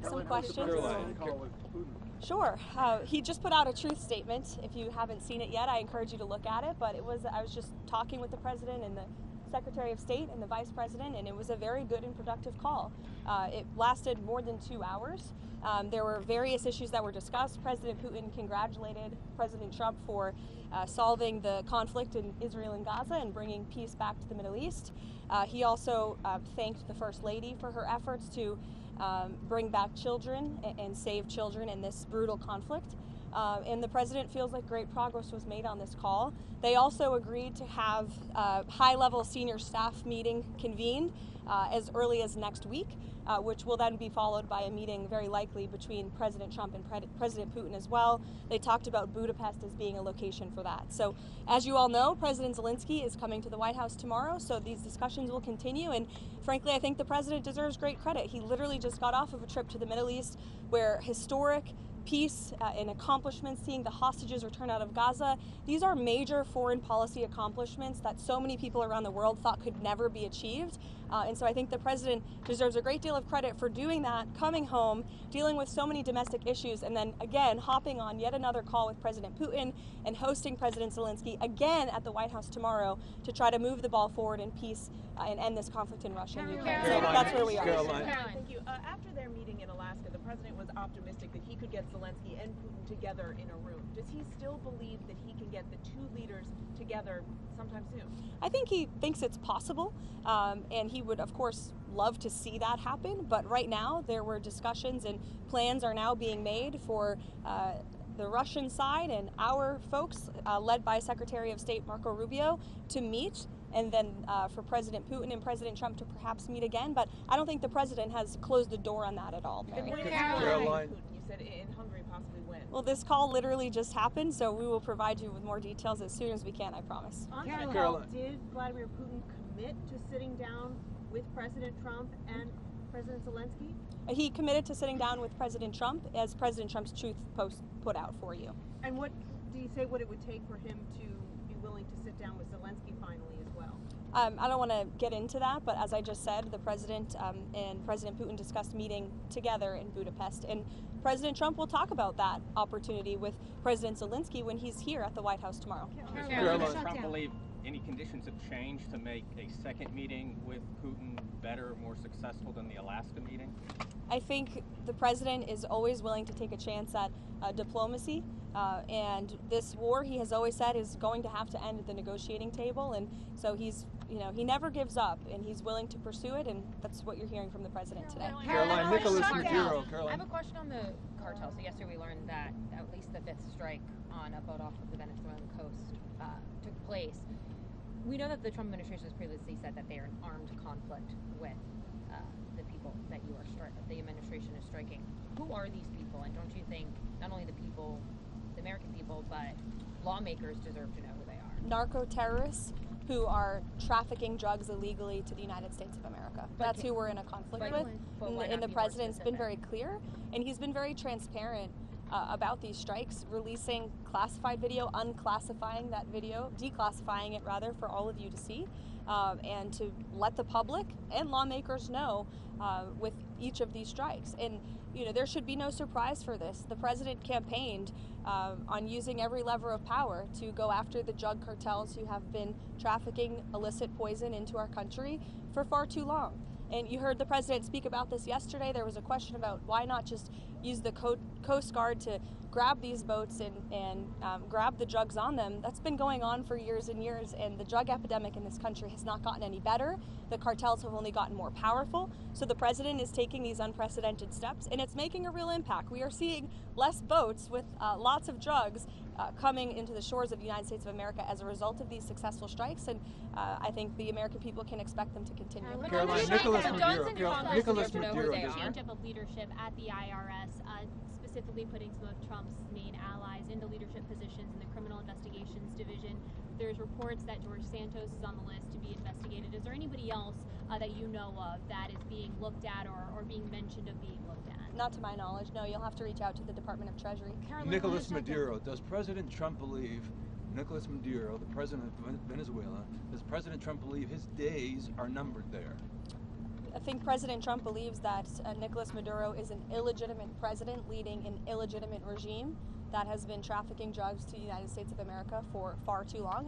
take some questions. Sure. He just put out a truth statement. If you haven't seen it yet, I encourage you to look at it. But I was just talking with the president and the Secretary of State and the Vice President, and it was a very good and productive call. It lasted more than 2 hours. There were various issues that were discussed. President Putin congratulated President Trump for solving the conflict in Israel and Gaza and bringing peace back to the Middle East. He also thanked the First Lady for her efforts to bring back children and save children in this brutal conflict. And the president feels like great progress was made on this call. They also agreed to have a high-level senior staff meeting convened as early as next week, which will then be followed by a meeting very likely between President Trump and President Putin as well. They talked about Budapest as being a location for that. So as you all know, President Zelensky is coming to the White House tomorrow, so these discussions will continue. And frankly, I think the president deserves great credit. He literally just got off of a trip to the Middle East where historic peace and accomplishments, seeing the hostages return out of Gaza. These are major foreign policy accomplishments that so many people around the world thought could never be achieved. And so I think the president deserves a great deal of credit for doing that, coming home, dealing with so many domestic issues, and then again hopping on yet another call with President Putin and hosting President Zelensky again at the White House tomorrow to try to move the ball forward in peace and end this conflict in Russia and Ukraine. So that's where we are. Caroline, thank you. After their meeting in Alaska, the president was optimistic that he could get Zelensky and Putin together in a room. Does he still believe that he can get the two leaders together sometime soon? I think he thinks it's possible, and he would, of course, love to see that happen. But right now, there were discussions and plans are now being made for the Russian side and our folks, led by Secretary of State Marco Rubio, to meet, and then for President Putin and President Trump to perhaps meet again. But I don't think the president has closed the door on that at all, Mary. Caroline, you said in Hungary possibly when? Well, this call literally just happened, so we will provide you with more details as soon as we can, I promise. On that call, did Vladimir Putin commit to sitting down with President Trump and President Zelensky? He committed to sitting down with President Trump, as President Trump's truth post put out for you. And what do you say what it would take for him to be willing to sit down with Zelensky finally as well? I don't want to get into that, but as I just said, the president and President Putin discussed meeting together in Budapest, and President Trump will talk about that opportunity with President Zelensky when he's here at the White House tomorrow. Does Trump believe any conditions have changed to make a second meeting with Putin better, more successful than the Alaska meeting? I think the president is always willing to take a chance at diplomacy, and this war, he has always said, is going to have to end at the negotiating table, and so he's, he never gives up, and he's willing to pursue it, and that's what you're hearing from the president today. Caroline, Nicholas Maduro. I have a question on the cartel. So yesterday we learned that at least the 5th strike on a boat off of the Venezuelan coast took place. We know that the Trump administration has previously said that they are in armed conflict with the people that the administration is striking. Who are these people? And don't you think not only the people, the American people, but lawmakers deserve to know who they are? Narco terrorists who are trafficking drugs illegally to the United States of America. That's who we're in a conflict with. And the president's been very clear, and he's been very transparent about these strikes, releasing classified video, unclassifying that video, declassifying it rather for all of you to see, and to let the public and lawmakers know with each of these strikes. And there should be no surprise for this. The president campaigned on using every lever of power to go after the drug cartels who have been trafficking illicit poison into our country for far too long. And you heard the president speak about this yesterday. There was a question about why not just use the Coast Guard to grab these boats and grab the drugs on them. That's been going on for years and years, and the drug epidemic in this country has not gotten any better. The cartels have only gotten more powerful. So the president is taking these unprecedented steps, and it's making a real impact. We are seeing less boats with lots of drugs coming into the shores of the United States of America as a result of these successful strikes, and I think the American people can expect them to continue. Caroline, Nicholas Maduro. Change up of leadership at the IRS, specifically putting some of Trump's main allies into leadership positions in the Criminal Investigations Division. There's reports that George Santos is on the list to be investigated. Is there anybody else that you know of that is being looked at or being mentioned of being looked at? Not to my knowledge, no. You'll have to reach out to the Department of Treasury. Nicholas Maduro. Does President Trump believe, Nicholas Maduro, the president of Venezuela, does President Trump believe his days are numbered there? think President Trump believes that Nicolas Maduro is an illegitimate president leading an illegitimate regime that has been trafficking drugs to the United States of America for far too long.